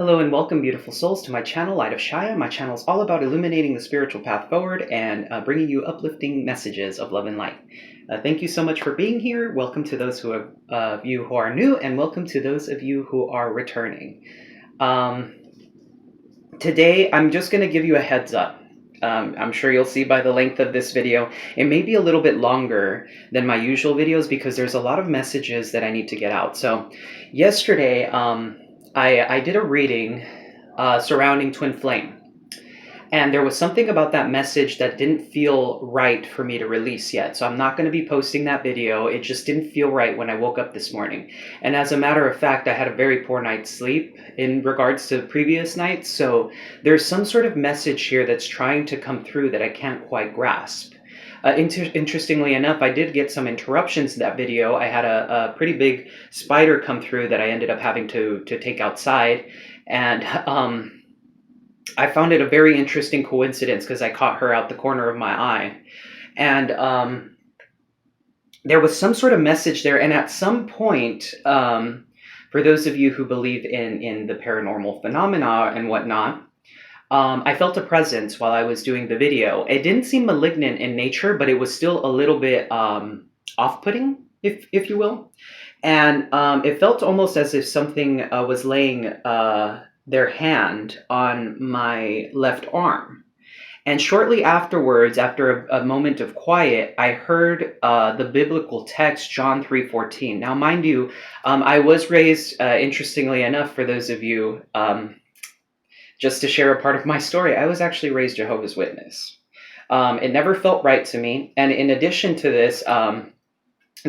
Hello and welcome, beautiful souls, to my channel, Light of Shaya. My channel is all about illuminating the spiritual path forward and bringing you uplifting messages of love and light. Thank you so much for being here. Welcome to those of you who are new, and welcome to those of you who are returning. Today, I'm just going to give you a heads up. I'm sure you'll see by the length of this video, it may be a little bit longer than my usual videos because there's a lot of messages that I need to get out. So yesterday, I did a reading surrounding twin flame, and there was something about that message that didn't feel right for me to release yet. So I'm not going to be posting that video. It just didn't feel right when I woke up this morning. And as a matter of fact, I had a very poor night's sleep in regards to previous nights. So there's some sort of message here that's trying to come through that I can't quite grasp. Interestingly enough, I did get some interruptions in that video. I had a pretty big spider come through that I ended up having to take outside. And I found it a very interesting coincidence because I caught her out the corner of my eye. And there was some sort of message there. And at some point, for those of you who believe in the paranormal phenomena and whatnot, I felt a presence while I was doing the video. It didn't seem malignant in nature, but it was still a little bit off-putting, if you will. And it felt almost as if something was laying their hand on my left arm. And shortly afterwards, after a moment of quiet, I heard the biblical text, John 3:14. Now, mind you, I was raised, interestingly enough, for those of you, just to share a part of my story, I was actually raised Jehovah's Witness. It never felt right to me. And in addition to this,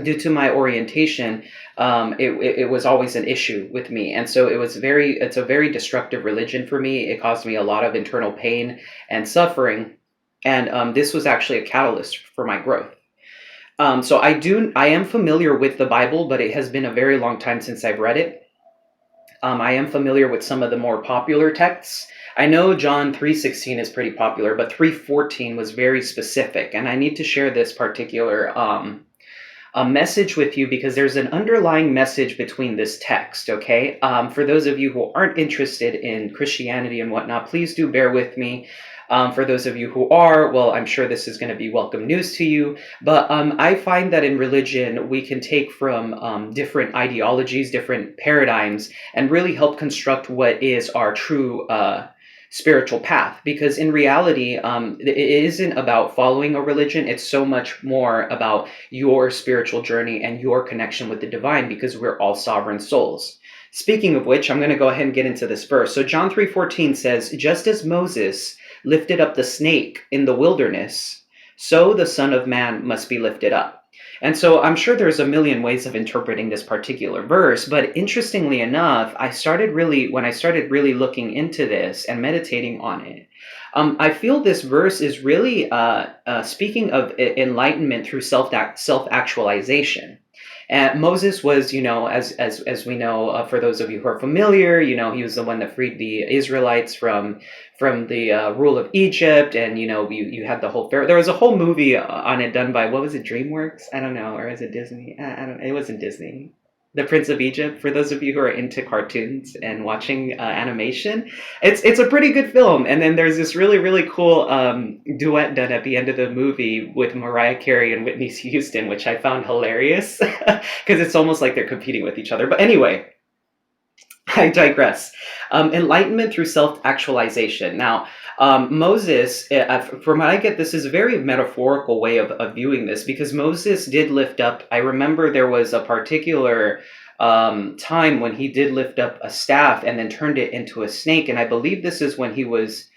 due to my orientation, it was always an issue with me. And so it's a very destructive religion for me. It caused me a lot of internal pain and suffering. And this was actually a catalyst for my growth. So I am familiar with the Bible, but it has been a very long time since I've read it. I am familiar with some of the more popular texts. I know John 3:16 is pretty popular, but 3:14 was very specific. And I need to share this particular a message with you because there's an underlying message between this text, okay? For those of you who aren't interested in Christianity and whatnot, please do bear with me. For those of you who are, well, I'm sure this is going to be welcome news to you. But I find that in religion, we can take from different ideologies, different paradigms, and really help construct what is our true spiritual path, because in reality, it isn't about following a religion. It's so much more about your spiritual journey and your connection with the divine, because we're all sovereign souls. Speaking of which, I'm going to go ahead and get into this verse. So John 3:14 says, "Just as Moses lifted up the snake in the wilderness, so the Son of Man must be lifted up." And so I'm sure there's a million ways of interpreting this particular verse, but interestingly enough, when I started really looking into this and meditating on it, I feel this verse is really speaking of enlightenment through self-actualization. And Moses was, as we know, for those of you who are familiar, he was the one that freed the Israelites from the rule of Egypt. And, you had the whole Pharaoh. There was a whole movie on it done by, what was it, DreamWorks? I don't know. Or is it Disney? I don't. It wasn't Disney. The Prince of Egypt, for those of you who are into cartoons and watching animation, it's a pretty good film. And then there's this really, really cool duet done at the end of the movie with Mariah Carey and Whitney Houston, which I found hilarious because it's almost like they're competing with each other. But anyway, I digress. Enlightenment through self-actualization. Now, Moses, from what I get, this is a very metaphorical way of viewing this, because Moses did lift up, I remember there was a particular time when he did lift up a staff and then turned it into a snake. And I believe this is when he was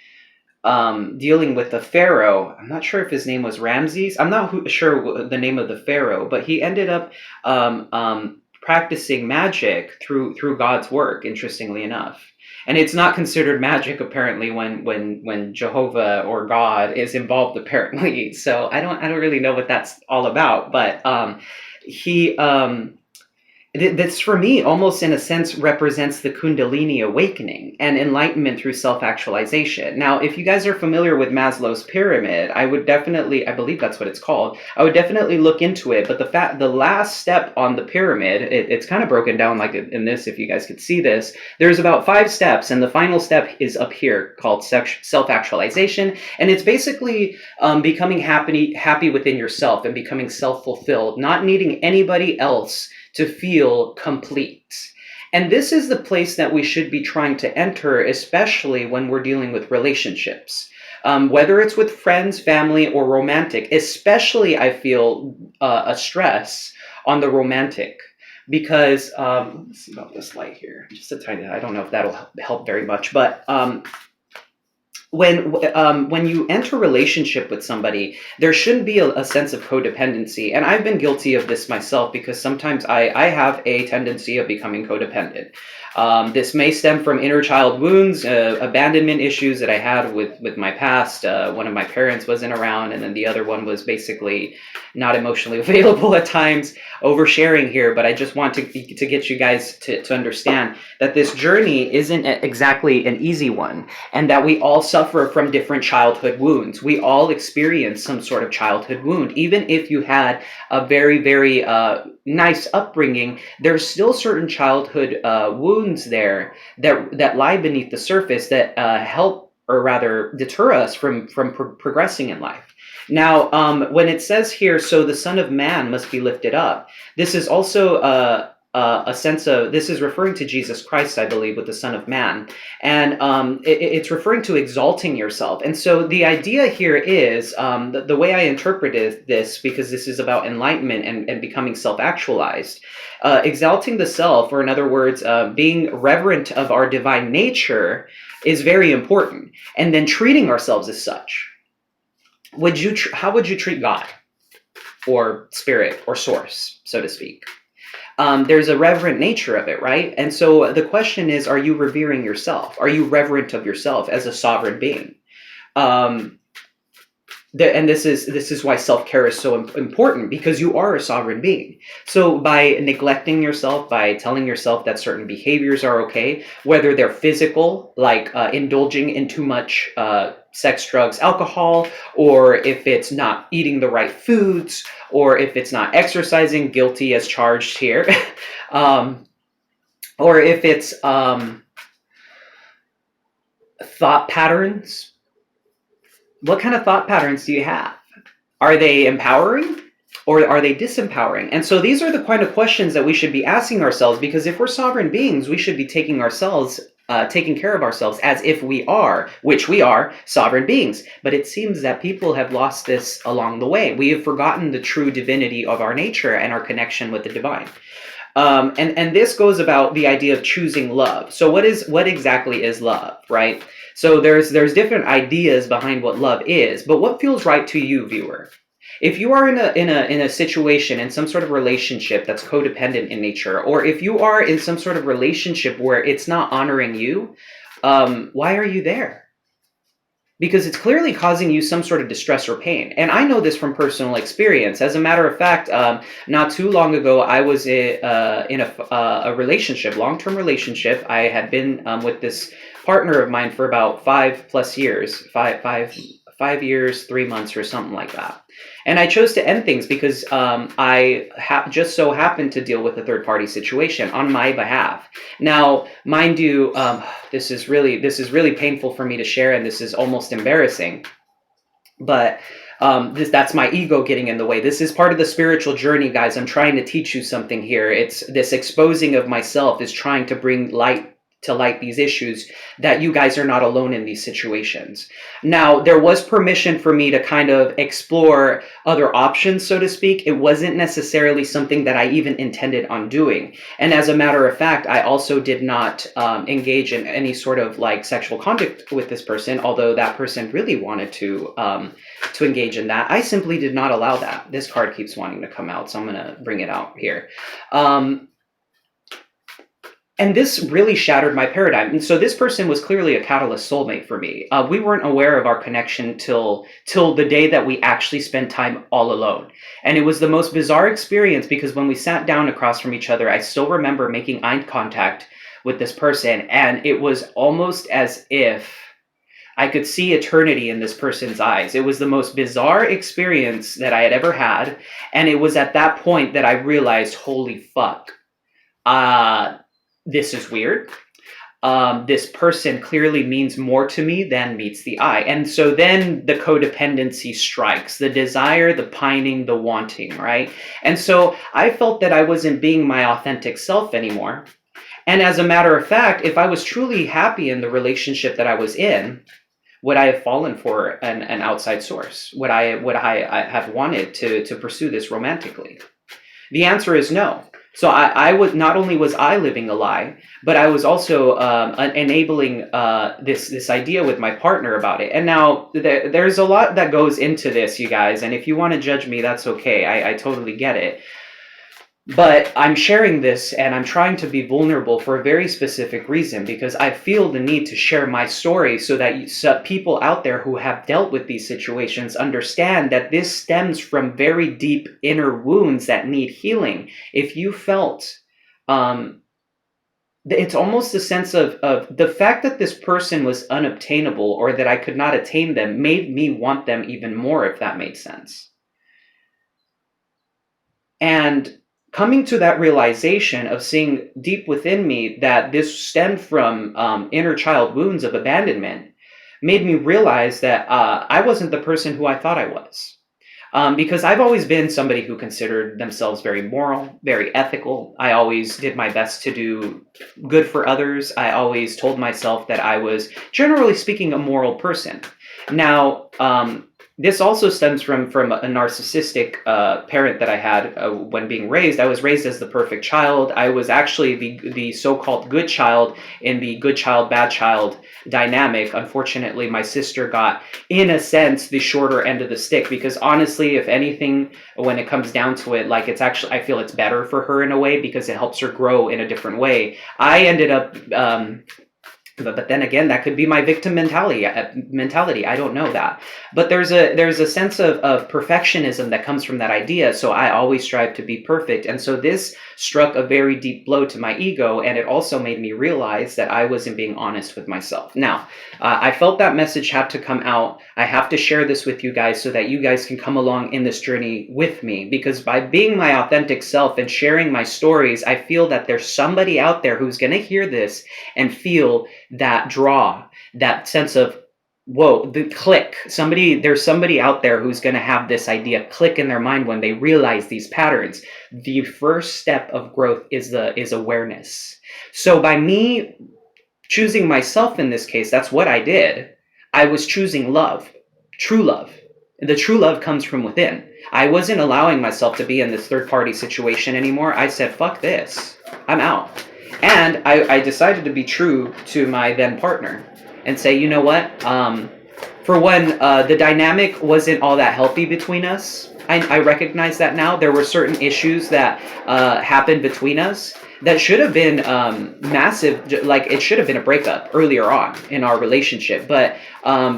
dealing with the Pharaoh. I'm not sure if his name was Ramses. I'm not sure the name of the Pharaoh, but he ended up practicing magic through God's work, interestingly enough. And it's not considered magic, apparently, when Jehovah or God is involved, apparently. So I don't really know what that's all about. But That's for me almost in a sense represents the Kundalini awakening and enlightenment through self-actualization. Now, if you guys are familiar with Maslow's pyramid, I would definitely, I believe that's what it's called. I would definitely look into it. But the last step on the pyramid, it's kind of broken down like in this. If you guys could see this, there's about 5 steps, and the final step is up here called self-actualization, and it's basically becoming happy within yourself and becoming self-fulfilled, not needing anybody else to feel complete. And this is the place that we should be trying to enter, especially when we're dealing with relationships. Whether it's with friends, family, or romantic, especially I feel a stress on the romantic. Because, let's see about this light here. Just a tiny, I don't know if that'll help very much, but when you enter a relationship with somebody, there shouldn't be a sense of codependency. And I've been guilty of this myself because sometimes I have a tendency of becoming codependent. This may stem from inner child wounds, abandonment issues that I had with my past. One of my parents wasn't around, and then the other one was basically not emotionally available at times. Oversharing here, but I just want to get you guys to understand that this journey isn't exactly an easy one, and that we all suffer from different childhood wounds. We all experience some sort of childhood wound. Even if you had a very, very nice upbringing, there's still certain childhood wounds there that lie beneath the surface that help, or rather deter us from progressing in life. Now, when it says here, so the Son of Man must be lifted up, this is also a sense of, this is referring to Jesus Christ, I believe, with the Son of Man. And it's referring to exalting yourself. And so the idea here is, the way I interpreted this, because this is about enlightenment and becoming self-actualized, exalting the self, or in other words, being reverent of our divine nature, is very important. And then treating ourselves as such. How would you treat God, or spirit, or source, so to speak? There's a reverent nature of it, right? And so the question is, are you revering yourself? Are you reverent of yourself as a sovereign being? And this is why self-care is so important, because you are a sovereign being. So by neglecting yourself, by telling yourself that certain behaviors are okay, whether they're physical, like indulging in too much sex, drugs, alcohol, or if it's not eating the right foods, or if it's not exercising, guilty as charged here, or if it's thought patterns. What kind of thought patterns do you have? Are they empowering, or are they disempowering? And so these are the kind of questions that we should be asking ourselves, because if we're sovereign beings, we should be taking care of ourselves as if we are, which we are, sovereign beings. But it seems that people have lost this along the way. We have forgotten the true divinity of our nature and our connection with the divine. And this goes about the idea of choosing love. So what exactly is love, right? So there's different ideas behind what love is, but what feels right to you, viewer? If you are in a situation, in some sort of relationship that's codependent in nature, or if you are in some sort of relationship where it's not honoring you, why are you there? Because it's clearly causing you some sort of distress or pain. And I know this from personal experience. As a matter of fact, not too long ago, I was in a relationship, long-term relationship. I had been with this partner of mine for about 5+ years, five years, 3 months, or something like that. And I chose to end things because I just so happened to deal with a third-party situation on my behalf. Now, mind you, this is really painful for me to share, and this is almost embarrassing. But that's my ego getting in the way. This is part of the spiritual journey, guys. I'm trying to teach you something here. It's this exposing of myself is trying to bring light these issues, that you guys are not alone in these situations. Now, there was permission for me to kind of explore other options, so to speak. It wasn't necessarily something that I even intended on doing. And as a matter of fact, I also did not engage in any sort of like sexual conduct with this person, although that person really wanted to engage in that. I simply did not allow that. This card keeps wanting to come out, so I'm going to bring it out here. And this really shattered my paradigm. And so this person was clearly a catalyst soulmate for me. We weren't aware of our connection till the day that we actually spent time all alone. And it was the most bizarre experience because when we sat down across from each other, I still remember making eye contact with this person. And it was almost as if I could see eternity in this person's eyes. It was the most bizarre experience that I had ever had. And it was at that point that I realized, holy fuck. This is weird. This person clearly means more to me than meets the eye. And so then the codependency strikes, the desire, the pining, the wanting, right? And so I felt that I wasn't being my authentic self anymore. And as a matter of fact, if I was truly happy in the relationship that I was in, would I have fallen for an outside source? Would I have wanted to pursue this romantically? The answer is no. So I would, not only was I living a lie, but I was also enabling this idea with my partner about it. And now there's a lot that goes into this, you guys. And if you want to judge me, that's okay. I totally get it. But I'm sharing this and I'm trying to be vulnerable for a very specific reason, because I feel the need to share my story so that people out there who have dealt with these situations understand that this stems from very deep inner wounds that need healing. If you felt, it's almost a sense of the fact that this person was unobtainable or that I could not attain them made me want them even more, if that made sense. And coming to that realization of seeing deep within me that this stemmed from inner child wounds of abandonment made me realize that I wasn't the person who I thought I was. Because I've always been somebody who considered themselves very moral, very ethical. I always did my best to do good for others. I always told myself that I was, generally speaking, a moral person. Now, this also stems from a narcissistic parent that I had when being raised. I was raised as the perfect child. I was actually the so-called good child in the good child, bad child dynamic. Unfortunately, my sister got, in a sense, the shorter end of the stick, because honestly, if anything, when it comes down to it, like, it's actually, I feel it's better for her in a way because it helps her grow in a different way. I ended up... But then again, that could be my victim mentality. I don't know that. But there's a sense of perfectionism that comes from that idea. So I always strive to be perfect. And so this struck a very deep blow to my ego. And it also made me realize that I wasn't being honest with myself. Now, I felt that message had to come out. I have to share this with you guys so that you guys can come along in this journey with me. Because by being my authentic self and sharing my stories, I feel that there's somebody out there who's going to hear this and feel that draw, that sense of, whoa, the click. There's somebody out there who's going to have this idea click in their mind when they realize these patterns. The first step of growth is awareness. So by me choosing myself in this case, that's what I did. I was choosing love, true love. The true love comes from within. I wasn't allowing myself to be in this third-party situation anymore. I said, fuck this. I'm out. And I decided to be true to my then partner and say, you know what? For one, the dynamic wasn't all that healthy between us. I recognize that now. There were certain issues that happened between us that should have been massive. Like, it should have been a breakup earlier on in our relationship. But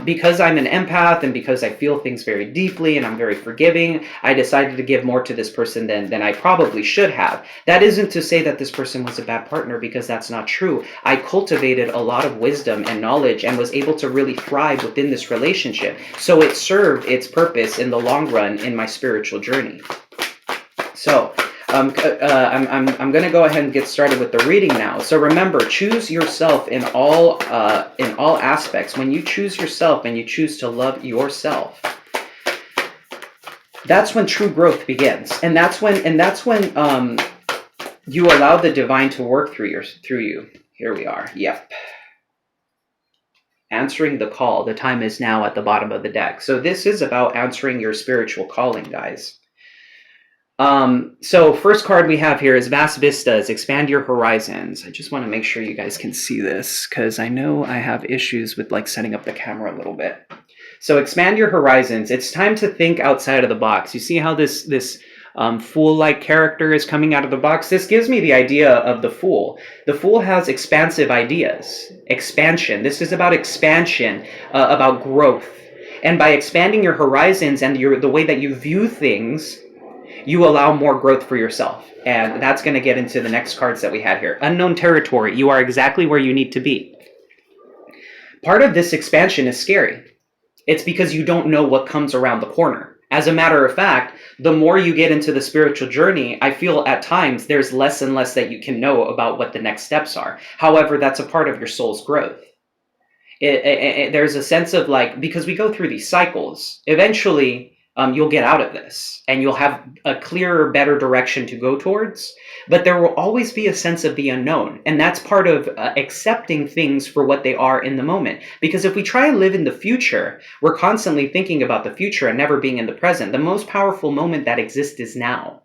because I'm an empath and because I feel things very deeply and I'm very forgiving, I decided to give more to this person than I probably should have. That isn't to say that this person was a bad partner, because that's not true. I cultivated a lot of wisdom and knowledge and was able to really thrive within this relationship. So it served its purpose in the long run in my spiritual journey. So I'm going to go ahead and get started with the reading now. So remember, choose yourself in all aspects. When you choose yourself and you choose to love yourself, that's when true growth begins, and that's when you allow the divine to work through you. Here we are. Yep. Answering the call. The time is now at the bottom of the deck. So this is about answering your spiritual calling, guys. So first card we have here is Vast Vistas, Expand Your Horizons. I just want to make sure you guys can see this, because I know I have issues with like setting up the camera a little bit. So expand your horizons. It's time to think outside of the box. You see how this Fool-like character is coming out of the box. This gives me the idea of the Fool. The Fool has expansive ideas, expansion. This is about expansion, about growth. And by expanding your horizons and the way that you view things, you allow more growth for yourself. And that's going to get into the next cards that we had here. Unknown territory. You are exactly where you need to be. Part of this expansion is scary. It's because you don't know what comes around the corner. As a matter of fact, the more you get into the spiritual journey, I feel at times there's less and less that you can know about what the next steps are. However, that's a part of your soul's growth. There's a sense of like, because we go through these cycles, eventually you'll get out of this and you'll have a clearer, better direction to go towards. But there will always be a sense of the unknown. And that's part of accepting things for what they are in the moment. Because if we try and live in the future, we're constantly thinking about the future and never being in the present. The most powerful moment that exists is now.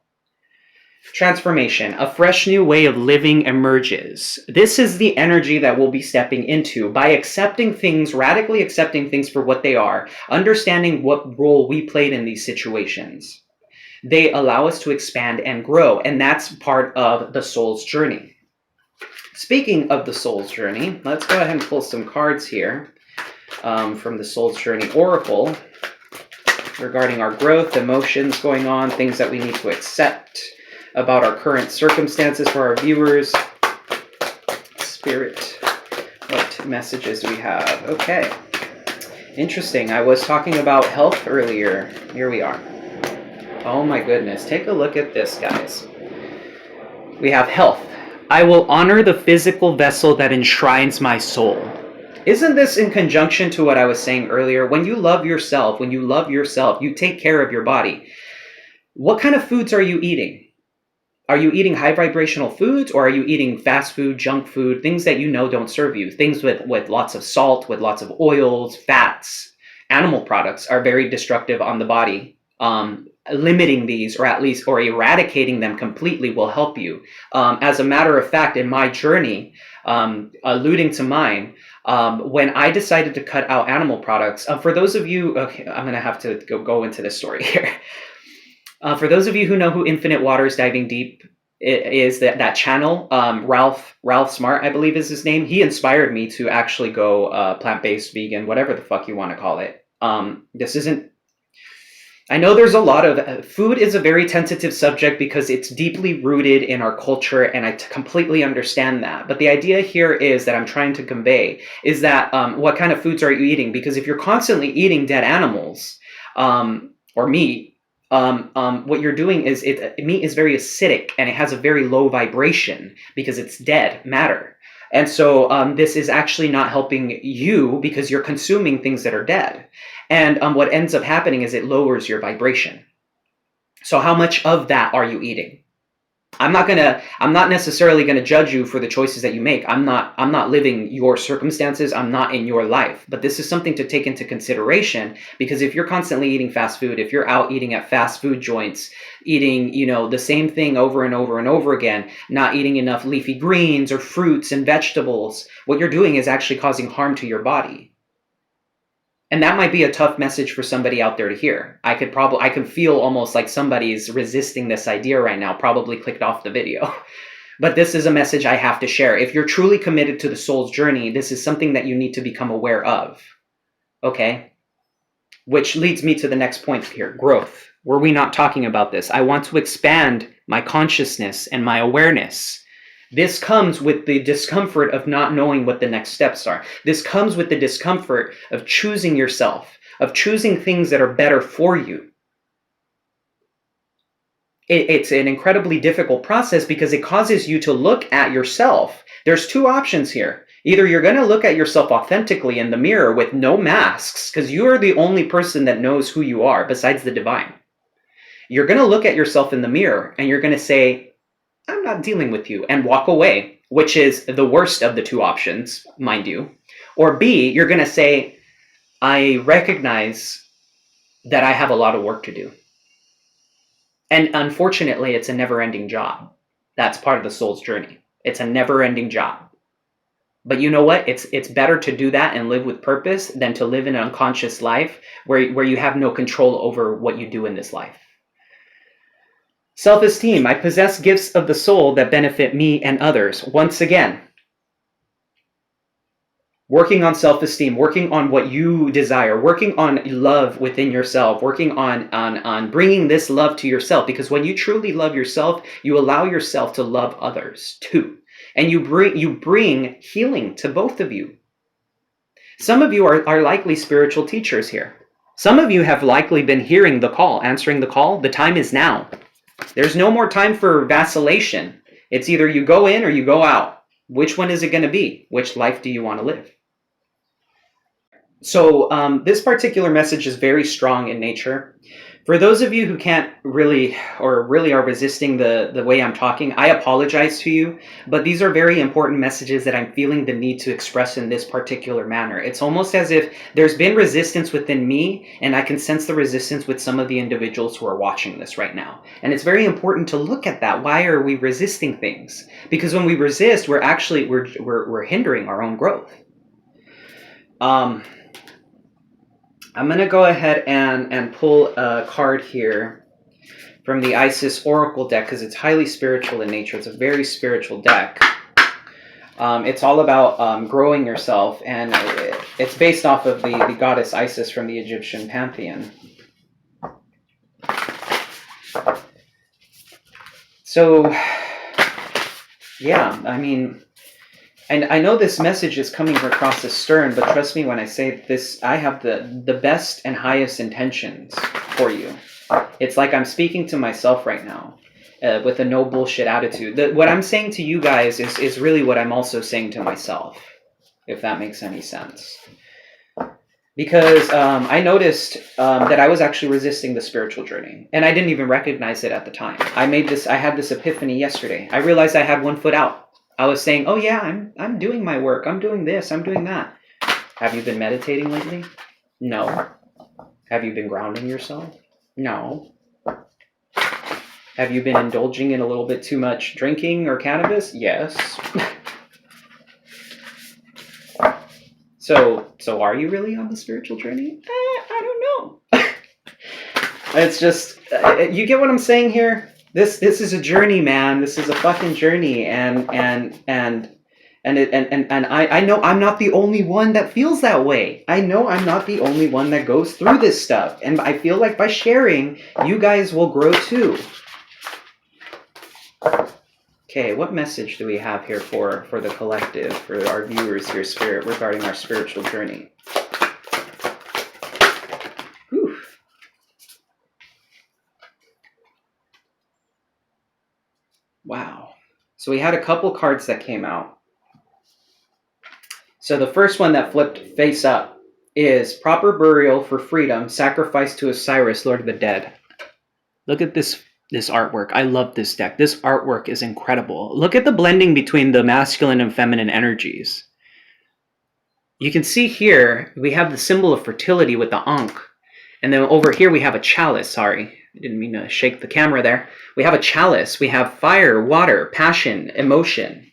Transformation. A fresh new way of living emerges. This is the energy that we'll be stepping into by accepting things, radically accepting things for what they are, understanding what role we played in these situations. They allow us to expand and grow, and that's part of the soul's journey. Speaking of the soul's journey, let's go ahead and pull some cards here from the Soul's Journey Oracle regarding our growth, emotions going on, things that we need to accept about our current circumstances for our viewers. Spirit, what messages do we have? Okay. Interesting. I was talking about health earlier. Here we are. Oh my goodness. Take a look at this, guys. We have health. I will honor the physical vessel that enshrines my soul. Isn't this in conjunction to what I was saying earlier? When you love yourself, you take care of your body. What kind of foods are you eating? Are you eating high vibrational foods, or are you eating fast food, junk food, things that you know don't serve you? Things with lots of salt, with lots of oils, fats. Animal products are very destructive on the body. Limiting these, or eradicating them completely, will help you. As a matter of fact, in my journey, alluding to mine, when I decided to cut out animal products, for those of you, okay, I'm going to have to go into this story here. For those of you who know who Infinite Waters Diving Deep is, that channel, Ralph Smart, I believe is his name. He inspired me to actually go plant-based, vegan, whatever the fuck you want to call it. This isn't... I know there's a lot of... food is a very tentative subject because it's deeply rooted in our culture, and I completely understand that. But the idea here is that I'm trying to convey is that what kind of foods are you eating? Because if you're constantly eating dead animals or meat, what you're doing is meat is very acidic, and it has a very low vibration because it's dead matter. And so this is actually not helping you because you're consuming things that are dead. And what ends up happening is it lowers your vibration. So how much of that are you eating? I'm not necessarily gonna judge you for the choices that you make. I'm not living your circumstances. I'm not in your life. But this is something to take into consideration, because if you're constantly eating fast food, if you're out eating at fast food joints, eating, the same thing over and over and over again, not eating enough leafy greens or fruits and vegetables, what you're doing is actually causing harm to your body. And that might be a tough message for somebody out there to hear. I can feel almost like somebody's resisting this idea right now, probably clicked off the video. But this is a message I have to share. If you're truly committed to the soul's journey, this is something that you need to become aware of. Okay? Which leads me to the next point here, growth. Were we not talking about this? I want to expand my consciousness and my awareness. This comes with the discomfort of not knowing what the next steps are. This comes with the discomfort of choosing yourself, of choosing things that are better for you. It's an incredibly difficult process because it causes you to look at yourself. There's two options here. Either you're going to look at yourself authentically in the mirror with no masks, because you are the only person that knows who you are besides the divine. You're going to look at yourself in the mirror and you're going to say, I'm not dealing with you, and walk away, which is the worst of the two options, mind you. Or B, you're going to say, I recognize that I have a lot of work to do. And unfortunately, it's a never-ending job. That's part of the soul's journey. It's a never-ending job. But you know what? It's better to do that and live with purpose than to live in an unconscious life where you have no control over what you do in this life. Self-esteem. I possess gifts of the soul that benefit me and others. Once again, working on self-esteem, working on what you desire, working on love within yourself, working on bringing this love to yourself. Because when you truly love yourself, you allow yourself to love others too. And you bring healing to both of you. Some of you are likely spiritual teachers here. Some of you have likely been hearing the call, answering the call. The time is now. There's no more time for vacillation. It's either you go in or you go out. Which one is it going to be? Which life do you want to live? So this particular message is very strong in nature. For those of you who can't really, or really are resisting the way I'm talking, I apologize to you, but these are very important messages that I'm feeling the need to express in this particular manner. It's almost as if there's been resistance within me, and I can sense the resistance with some of the individuals who are watching this right now. And it's very important to look at that. Why are we resisting things? Because when we resist, we're actually, we're hindering our own growth. I'm going to go ahead and pull a card here from the Isis Oracle deck because it's highly spiritual in nature. It's a very spiritual deck. It's all about growing yourself, and it's based off of the goddess Isis from the Egyptian pantheon. So, yeah, I mean... And I know this message is coming across as stern, but trust me when I say this, I have the best and highest intentions for you. It's like I'm speaking to myself right now with a no bullshit attitude. What I'm saying to you guys is really what I'm also saying to myself, if that makes any sense. Because I noticed that I was actually resisting the spiritual journey, and I didn't even recognize it at the time. I had this epiphany yesterday. I realized I had one foot out. I was saying, oh yeah, I'm doing my work. I'm doing this. I'm doing that. Have you been meditating lately? No. Have you been grounding yourself? No. Have you been indulging in a little bit too much drinking or cannabis? Yes. So are you really on the spiritual journey? I don't know. It's just, you get what I'm saying here? This is a journey, man. This is a fucking journey, and I know I'm not the only one that feels that way. I know I'm not the only one that goes through this stuff, and I feel like by sharing, you guys will grow too. Okay, what message do we have here for the collective, for our viewers here, Spirit, regarding our spiritual journey? Whew. Wow. So we had a couple cards that came out. So the first one that flipped face up is proper burial for freedom, sacrifice to Osiris, Lord of the Dead. Look at this artwork. I love this deck. This artwork is incredible. Look at the blending between the masculine and feminine energies. You can see here, we have the symbol of fertility with the Ankh. And then over here we have a chalice. Sorry, I didn't mean to shake the camera there. We have a chalice. We have fire, water, passion, emotion.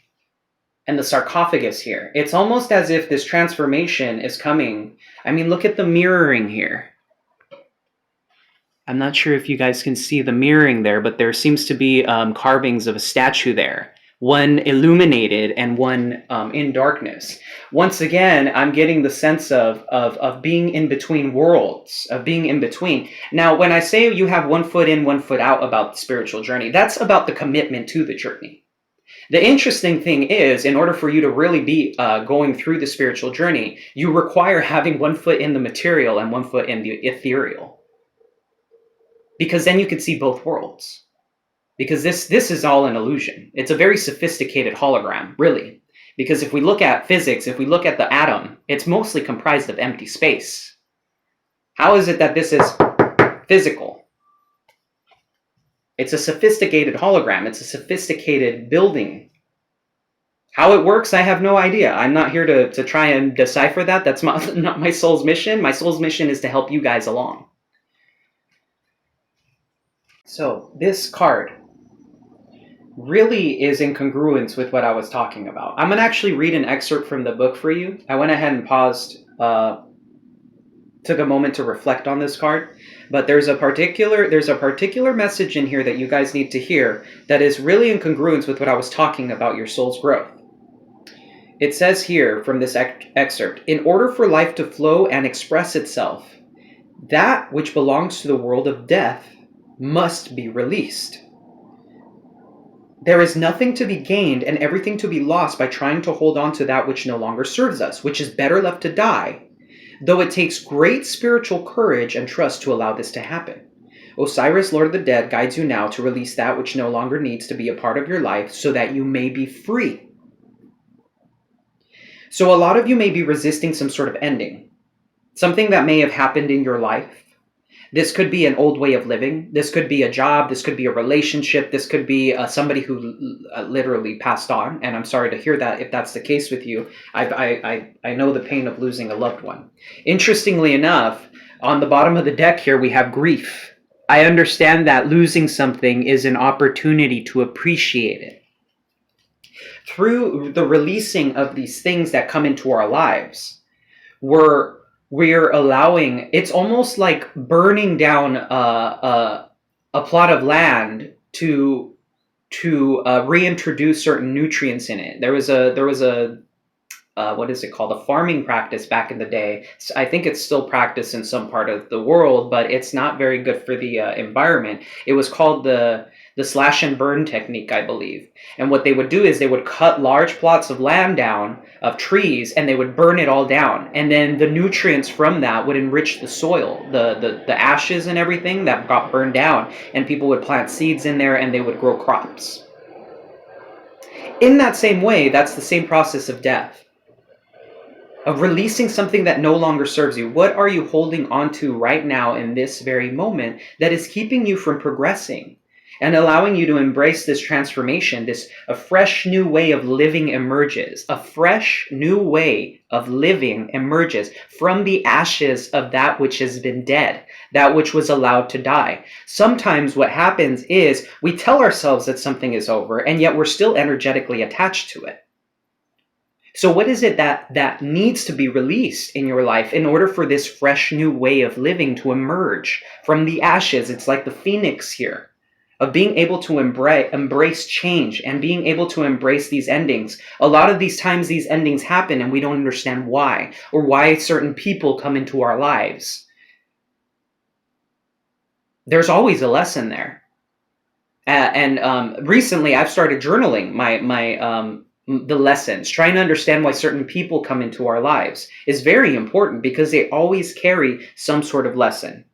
And the sarcophagus here. It's almost as if this transformation is coming. I mean, look at the mirroring here. I'm not sure if you guys can see the mirroring there, but there seems to be carvings of a statue there. One illuminated and one in darkness. Once again, I'm getting the sense of being in between worlds, of being in between. Now, when I say you have 1 foot in, 1 foot out about the spiritual journey, that's about the commitment to the journey. The interesting thing is, in order for you to really be going through the spiritual journey, you require having 1 foot in the material and 1 foot in the ethereal. Because then you can see both worlds. Because this is all an illusion. It's a very sophisticated hologram, really. Because if we look at physics, if we look at the atom, it's mostly comprised of empty space. How is it that this is physical? It's a sophisticated hologram. It's a sophisticated building. How it works, I have no idea. I'm not here to try and decipher that. That's not my soul's mission. My soul's mission is to help you guys along. So this card really is in congruence with what I was talking about. I'm going to actually read an excerpt from the book for you. I went ahead and paused took a moment to reflect on this card, but there's a particular message in here that you guys need to hear that is really in congruence with what I was talking about your soul's growth. It says here from this excerpt, in order for life to flow and express itself, that which belongs to the world of death must be released. There is nothing to be gained and everything to be lost by trying to hold on to that which no longer serves us, which is better left to die, though it takes great spiritual courage and trust to allow this to happen. Osiris, Lord of the Dead, guides you now to release that which no longer needs to be a part of your life so that you may be free. So a lot of you may be resisting some sort of ending, something that may have happened in your life. This could be an old way of living. This could be a job. This could be a relationship. This could be somebody who literally passed on. And I'm sorry to hear that if that's the case with you. I know the pain of losing a loved one. Interestingly enough, on the bottom of the deck here, we have grief. I understand that losing something is an opportunity to appreciate it. Through the releasing of these things that come into our lives, we're allowing, it's almost like burning down a plot of land to reintroduce certain nutrients in it. There was a what is it called? A farming practice back in the day. I think it's still practiced in some part of the world, but it's not very good for the environment. It was called the slash and burn technique, I believe. And what they would do is they would cut large plots of land down, of trees, and they would burn it all down. And then the nutrients from that would enrich the soil, the ashes and everything that got burned down. And people would plant seeds in there and they would grow crops. In that same way, that's the same process of death, of releasing something that no longer serves you. What are you holding on to right now in this very moment that is keeping you from progressing and allowing you to embrace this transformation? A fresh new way of living emerges. A fresh new way of living emerges from the ashes of that which has been dead, that which was allowed to die. Sometimes what happens is we tell ourselves that something is over, and yet we're still energetically attached to it. So what is it that needs to be released in your life in order for this fresh new way of living to emerge from the ashes? It's like the phoenix here, of being able to embrace change and being able to embrace these endings. A lot of these times these endings happen and we don't understand why, or why certain people come into our lives. There's always a lesson there. And recently I've started journaling the lessons. Trying to understand why certain people come into our lives is very important because they always carry some sort of lesson.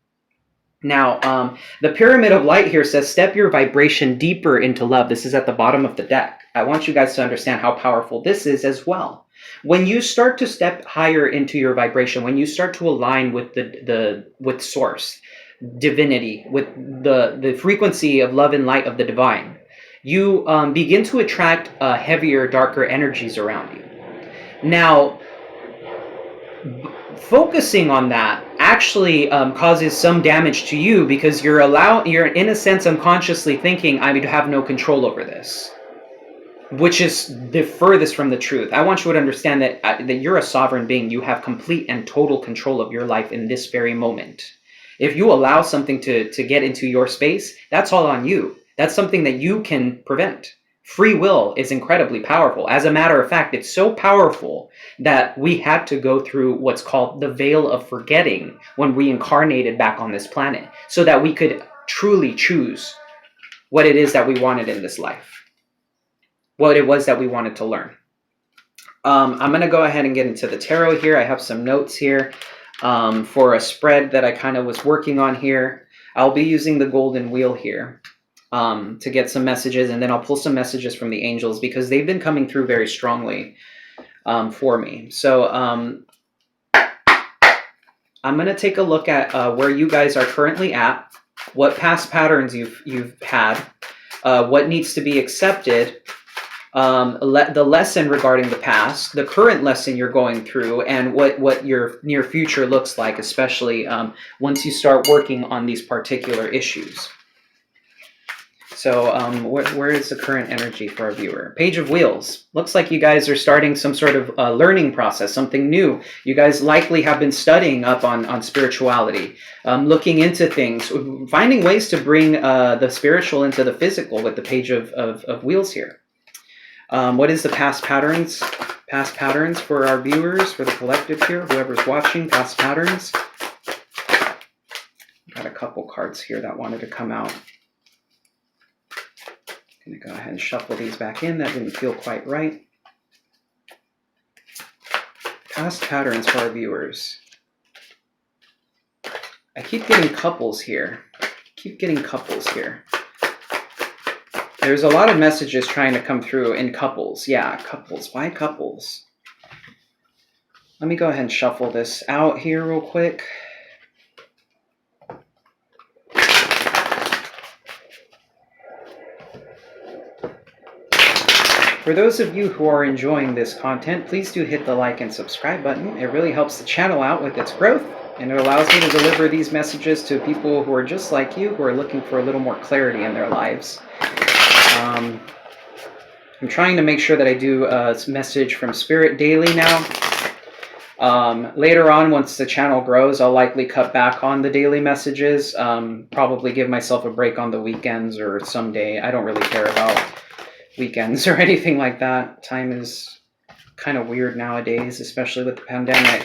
Now, the pyramid of light here says, step your vibration deeper into love. This is at the bottom of the deck. I want you guys to understand how powerful this is as well. When you start to step higher into your vibration, when you start to align with with source, divinity, with the frequency of love and light of the divine, you begin to attract heavier, darker energies around you. Now, focusing on that actually causes some damage to you because you're in a sense unconsciously thinking, I would have no control over this, which is the furthest from the truth. I want you to understand that you're a sovereign being. You have complete and total control of your life in this very moment. If you allow something to get into your space, that's all on you. That's something that you can prevent. Free will is incredibly powerful. As a matter of fact, it's so powerful that we had to go through what's called the veil of forgetting when we incarnated back on this planet, so that we could truly choose what it is that we wanted in this life, what it was that we wanted to learn. I'm going to go ahead and get into the tarot here. I have some notes here for a spread that I kind of was working on here. I'll be using the golden wheel here to get some messages, and then I'll pull some messages from the angels because they've been coming through very strongly for me. So I'm going to take a look at where you guys are currently at, what past patterns you've had, what needs to be accepted, the lesson regarding the past, the current lesson you're going through, and what your near future looks like, especially once you start working on these particular issues. So where is the current energy for our viewer? Page of Wheels. Looks like you guys are starting some sort of learning process, something new. You guys likely have been studying up on spirituality, looking into things, finding ways to bring the spiritual into the physical with the Page of Wheels here. What is the past patterns? Past patterns for our viewers, for the collective here, whoever's watching, past patterns. Got a couple cards here that wanted to come out. I'm going to go ahead and shuffle these back in. That didn't feel quite right. Past patterns for our viewers. I keep getting couples here. There's a lot of messages trying to come through in couples. Yeah, couples. Why couples? Let me go ahead and shuffle this out here real quick. For those of you who are enjoying this content, please do hit the like and subscribe button. It really helps the channel out with its growth, and it allows me to deliver these messages to people who are just like you, who are looking for a little more clarity in their lives. I'm trying to make sure that I do a message from Spirit daily now. Later on, once the channel grows, I'll likely cut back on the daily messages. Probably give myself a break on the weekends or someday. I don't really care about weekends or anything like that. Time is kind of weird nowadays, especially with the pandemic.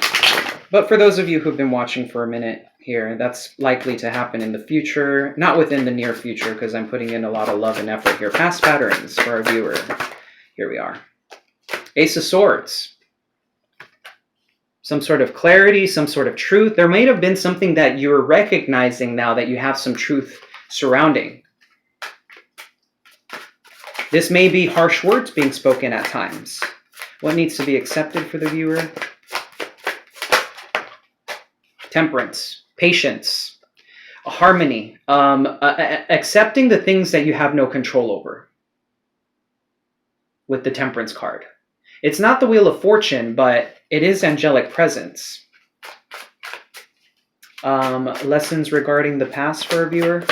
But for those of you who've been watching for a minute here, that's likely to happen in the future. Not within the near future, because I'm putting in a lot of love and effort here. Past patterns for our viewer. Here we are. Ace of Swords. Some sort of clarity, some sort of truth. There may have been something that you're recognizing now that you have some truth surrounding. This may be harsh words being spoken at times. What needs to be accepted for the viewer? Temperance, patience, harmony, accepting the things that you have no control over with the Temperance card. It's not the Wheel of Fortune, but it is angelic presence. Lessons regarding the past for a viewer.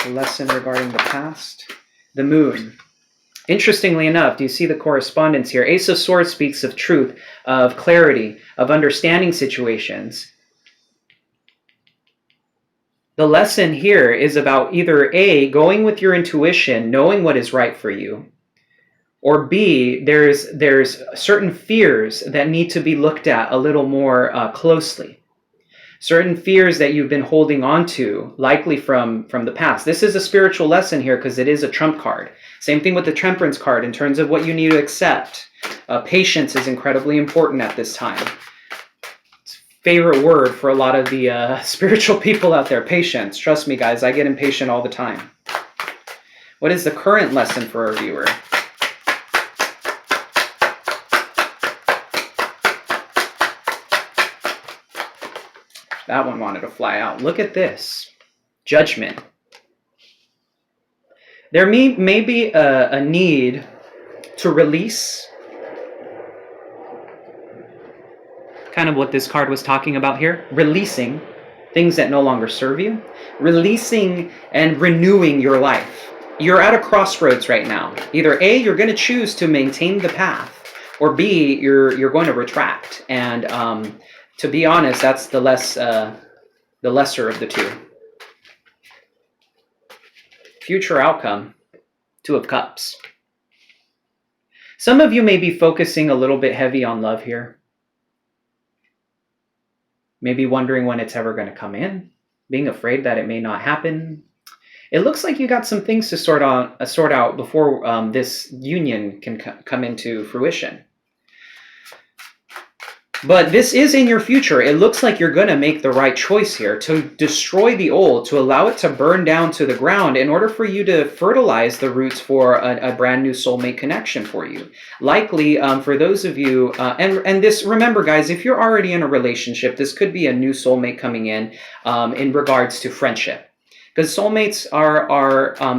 Lesson regarding the past. The Moon. Interestingly enough, do you see the correspondence here? Ace of Swords speaks of truth, of clarity, of understanding situations. The lesson here is about either A, going with your intuition, knowing what is right for you, or B, there's certain fears that need to be looked at a little more closely. Certain fears that you've been holding on to, likely from the past. This is a spiritual lesson here because it is a trump card. Same thing with the Temperance card in terms of what you need to accept. Patience is incredibly important at this time. It's a favorite word for a lot of the spiritual people out there. Patience. Trust me, guys, I get impatient all the time. What is the current lesson for our viewer? That one wanted to fly out. Look at this. Judgment. There may be a need to release. Kind of what this card was talking about here. Releasing things that no longer serve you. Releasing and renewing your life. You're at a crossroads right now. Either A, you're going to choose to maintain the path, or B, you're going to retract. And to be honest, that's the lesser of the two. Future outcome, Two of Cups. Some of you may be focusing a little bit heavy on love here. Maybe wondering when it's ever going to come in, being afraid that it may not happen. It looks like you got some things to sort out before this union can come into fruition. But this is in your future. It looks like you're going to make the right choice here to destroy the old, to allow it to burn down to the ground in order for you to fertilize the roots for a brand new soulmate connection for you. Likely, for those of you, and this, remember guys, if you're already in a relationship, this could be a new soulmate coming in regards to friendship. Because soulmates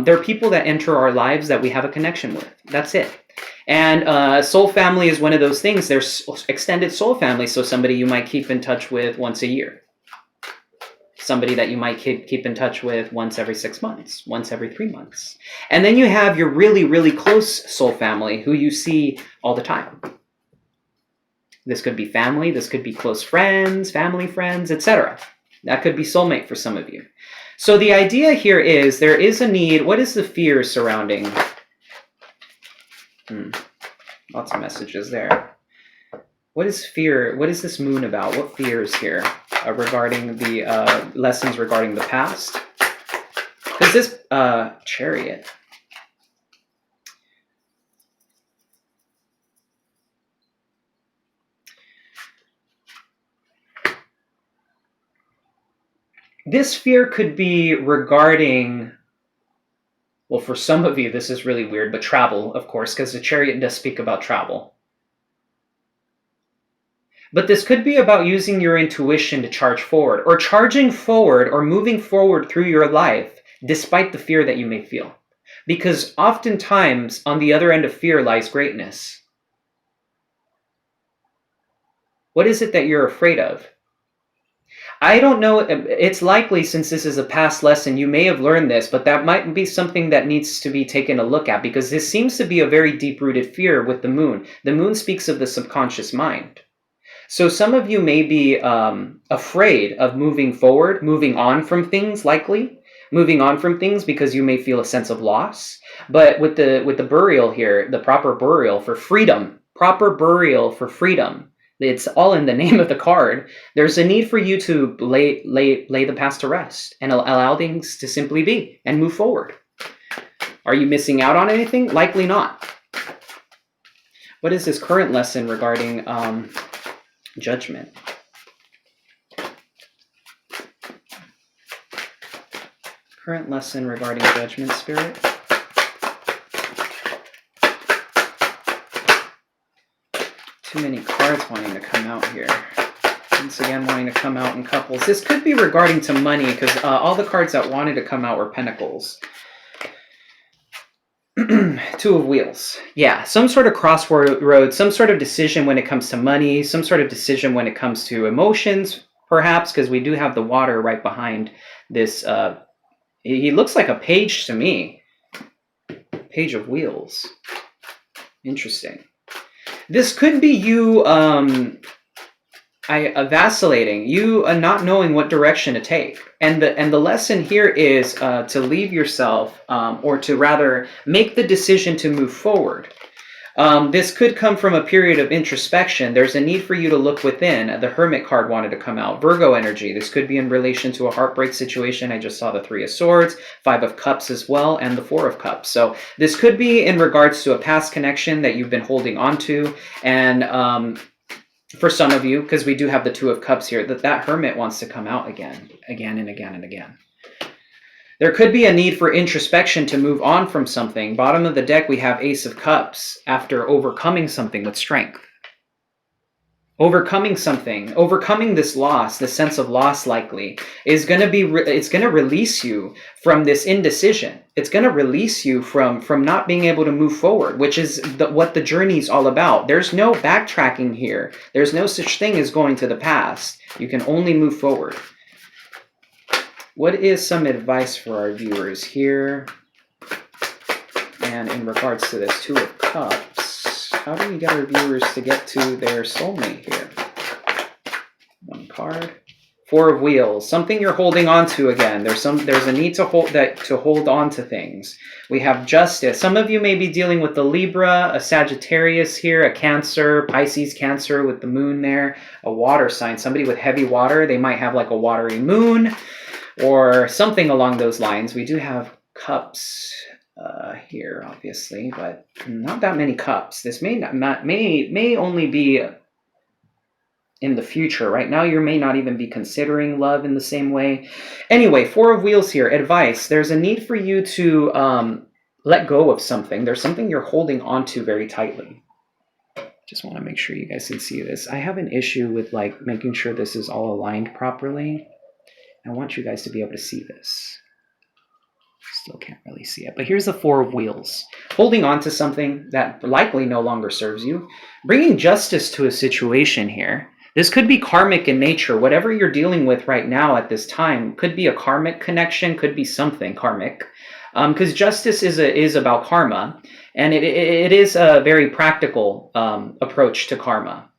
they're people that enter our lives that we have a connection with. That's it. And soul family is one of those things. There's extended soul family, so somebody you might keep in touch with once a year. somebody that you might keep in touch with once every 6 months, once every 3 months. And then you have your really, really close soul family who you see all the time. This could be family, this could be close friends, family friends, etc. That could be soulmate for some of you. So the idea here is there is a need. What is the fear surrounding? Lots of messages there. What is fear? What is this moon about? What fear is here regarding the lessons regarding the past? Because this Chariot. This fear could be regarding, well, for some of you, this is really weird, but travel, of course, because the Chariot does speak about travel. But this could be about using your intuition to charge forward, or charging forward, or moving forward through your life, despite the fear that you may feel. Because oftentimes, on the other end of fear lies greatness. What is it that you're afraid of? I don't know. It's likely, since this is a past lesson, you may have learned this, but that might be something that needs to be taken a look at, because this seems to be a very deep-rooted fear with the moon. The moon speaks of the subconscious mind. So some of you may be afraid of moving forward, moving on from things, likely. Moving on from things because you may feel a sense of loss. But with the burial here, the proper burial for freedom, it's all in the name of the card. There's a need for you to lay the past to rest and allow things to simply be and move forward. Are you missing out on anything? Likely not. What is this current lesson regarding judgment? Current lesson regarding judgment, Spirit. Too many cards wanting to come out here. Once again, wanting to come out in couples. This could be regarding to money, because all the cards that wanted to come out were Pentacles. Two of Wheels. Yeah, some sort of crossroad, some sort of decision when it comes to money, some sort of decision when it comes to emotions, perhaps, because we do have the water right behind this. He looks like a page to me. Page of Wheels. Interesting. This could be you vacillating, you not knowing what direction to take. And the lesson here is to leave yourself, or to rather make the decision to move forward. This could come from a period of introspection. There's a need for you to look within. The Hermit card wanted to come out. Virgo energy. This could be in relation to a heartbreak situation. I just saw the Three of Swords, Five of Cups as well, and the Four of Cups. So this could be in regards to a past connection that you've been holding on to. And for some of you, because we do have the Two of Cups here, that Hermit wants to come out again and again and again. There could be a need for introspection to move on from something. Bottom of the deck, we have Ace of Cups after overcoming something with strength. Overcoming something, overcoming this loss, this sense of loss likely, is going to be, it's going to release you from this indecision. It's going to release you from not being able to move forward, which is what the journey is all about. There's no backtracking here. There's no such thing as going to the past. You can only move forward. What is some advice for our viewers here? And in regards to this Two of Cups, how do we get our viewers to get to their soulmate here? One card. Four of Wheels. Something you're holding on to again. There's a need to hold on to things. We have Justice. Some of you may be dealing with the Libra, a Sagittarius here, a Cancer, Pisces, Cancer with the moon there, a water sign. Somebody with heavy water. They might have like a watery moon, or something along those lines. We do have Cups here, obviously, but not that many Cups. This may only be in the future. Right now, you may not even be considering love in the same way. Anyway, Four of Wheels here. Advice. There's a need for you to let go of something. There's something you're holding on to very tightly. Just want to make sure you guys can see this. I have an issue with like making sure this is all aligned properly. I want you guys to be able to see this. Still can't really see it. But here's the Four of Wheels. Holding on to something that likely no longer serves you. Bringing justice to a situation here. This could be karmic in nature. Whatever you're dealing with right now at this time could be a karmic connection, could be something karmic. Because justice is about karma, and it is a very practical approach to karma.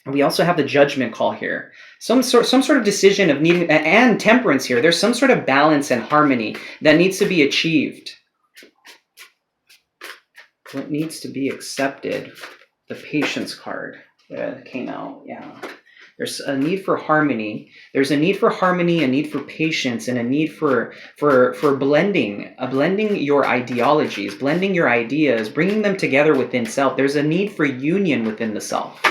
We also have the judgment call here. Some sort of decision of needing, and temperance here. There's some sort of balance and harmony that needs to be achieved. What needs to be accepted? The patience card that came out. Yeah. There's a need for harmony. There's a need for harmony, a need for patience, and a need for blending, blending your ideologies, blending your ideas, bringing them together within self. There's a need for union within the self.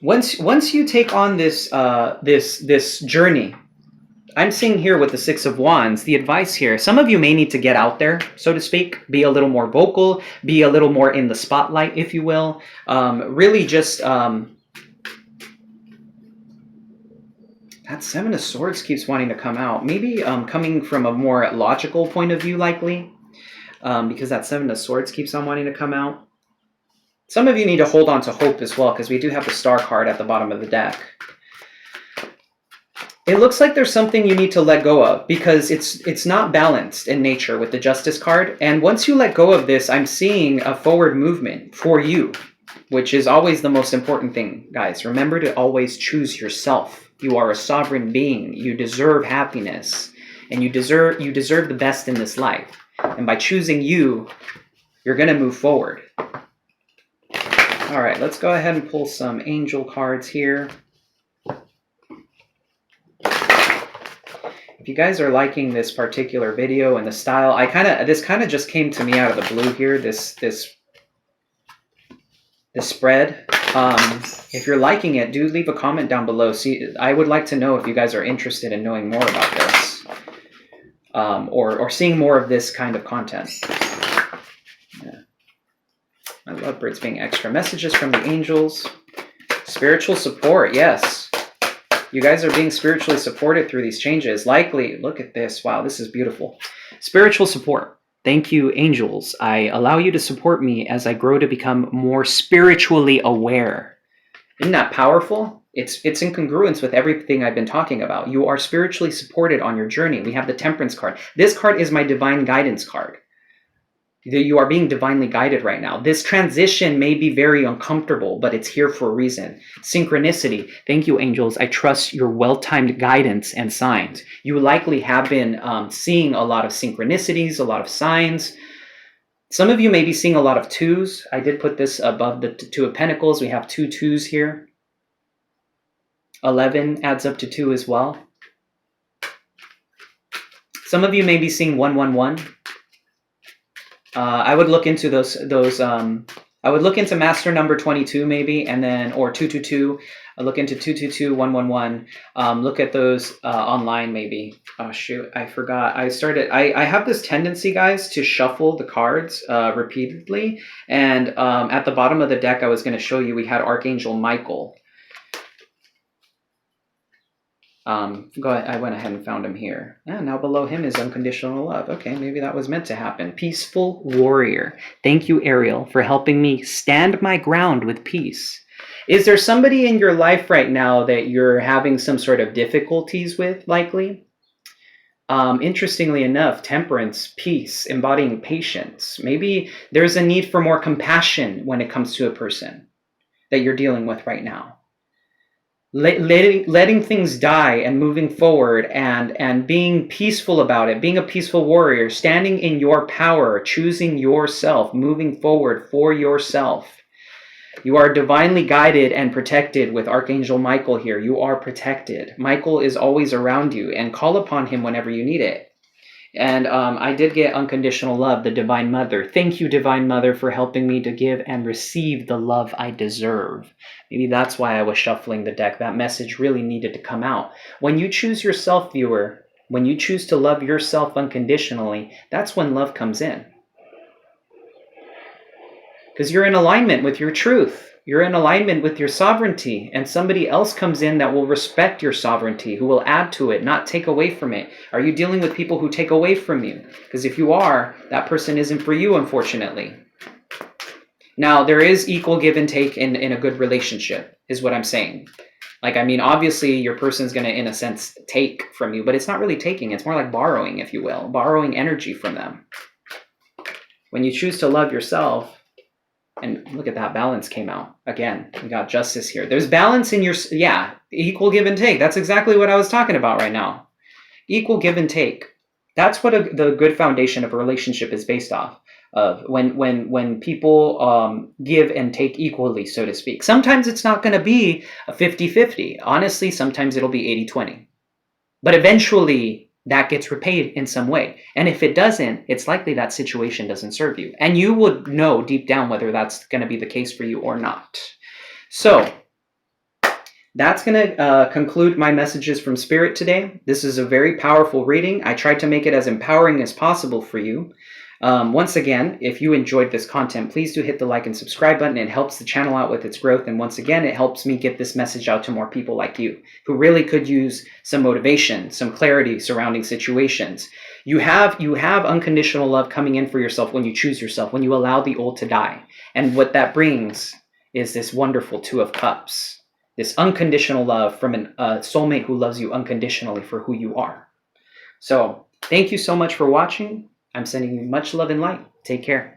Once you take on this this journey, I'm seeing here with the Six of Wands, the advice here, some of you may need to get out there, so to speak, be a little more vocal, be a little more in the spotlight, if you will. Really just, that Seven of Swords keeps wanting to come out. Maybe coming from a more logical point of view, likely, because that Seven of Swords keeps on wanting to come out. Some of you need to hold on to hope as well, because we do have the Star card at the bottom of the deck. It looks like there's something you need to let go of, because it's not balanced in nature with the Justice card. And once you let go of this, I'm seeing a forward movement for you, which is always the most important thing, guys. Remember to always choose yourself. You are a sovereign being. You deserve happiness, and you deserve the best in this life. And by choosing you, you're going to move forward. All right, let's go ahead and pull some angel cards here. If you guys are liking this particular video and the style, this kind of just came to me out of the blue here, this spread. If you're liking it, do leave a comment down below. See, I would like to know if you guys are interested in knowing more about this, or seeing more of this kind of content. Yeah. I love birds being extra. Messages from the angels. Spiritual support, yes. You guys are being spiritually supported through these changes. Likely, look at this. Wow, this is beautiful. Spiritual support. Thank you, angels. I allow you to support me as I grow to become more spiritually aware. Isn't that powerful? It's in congruence with everything I've been talking about. You are spiritually supported on your journey. We have the Temperance card. This card is my divine guidance card. You are being divinely guided right now. This transition may be very uncomfortable, but it's here for a reason. Synchronicity. Thank you, angels. I trust your well-timed guidance and signs. You likely have been seeing a lot of synchronicities, a lot of signs. Some of you may be seeing a lot of twos. I did put this above the Two of Pentacles. We have two twos here. 11 adds up to 2 as well. Some of you may be seeing 111. I would look into those. I would look into master number 22 maybe, and then or 222. I look into 222, 111. Look at those online maybe. Oh shoot, I forgot. I have this tendency, guys, to shuffle the cards repeatedly. And at the bottom of the deck, I was going to show you we had Archangel Michael. Go ahead. I went ahead and found him here. And now below him is Unconditional Love. Okay, maybe that was meant to happen. Peaceful Warrior. Thank you, Ariel, for helping me stand my ground with peace. Is there somebody in your life right now that you're having some sort of difficulties with, likely? Interestingly enough, temperance, peace, embodying patience. Maybe there's a need for more compassion when it comes to a person that you're dealing with right now. Letting things die and moving forward and being peaceful about it, being a peaceful warrior, standing in your power, choosing yourself, moving forward for yourself. You are divinely guided and protected with Archangel Michael here. You are protected. Michael is always around you, and call upon him whenever you need it. And I did get Unconditional Love, the Divine Mother. Thank you, Divine Mother, for helping me to give and receive the love I deserve. Maybe that's why I was shuffling the deck. That message really needed to come out. When you choose yourself, viewer, when you choose to love yourself unconditionally, that's when love comes in. Because you're in alignment with your truth. You're in alignment with your sovereignty, and somebody else comes in that will respect your sovereignty, who will add to it, not take away from it. Are you dealing with people who take away from you? Because if you are, that person isn't for you, unfortunately. Now, there is equal give and take in a good relationship, is what I'm saying. Like, I mean, obviously your person's going to, in a sense, take from you, but it's not really taking. It's more like borrowing, if you will, borrowing energy from them. When you choose to love yourself, and look at that, balance came out. Again, we got justice here. There's balance in your, yeah, equal give and take. That's exactly what I was talking about right now. Equal give and take. That's what the good foundation of a relationship is based off of. When people give and take equally, so to speak. Sometimes it's not going to be a 50-50. Honestly, sometimes it'll be 80-20. But eventually that gets repaid in some way. And if it doesn't, it's likely that situation doesn't serve you. And you would know deep down whether that's going to be the case for you or not. So that's going to conclude my messages from Spirit today. This is a very powerful reading. I tried to make it as empowering as possible for you. Once again, if you enjoyed this content, please do hit the like and subscribe button. It helps the channel out with its growth. And once again, it helps me get this message out to more people like you who really could use some motivation, some clarity surrounding situations. You have unconditional love coming in for yourself when you choose yourself, when you allow the old to die. And what that brings is this wonderful Two of Cups. This unconditional love from a soulmate who loves you unconditionally for who you are. So thank you so much for watching. I'm sending you much love and light. Take care.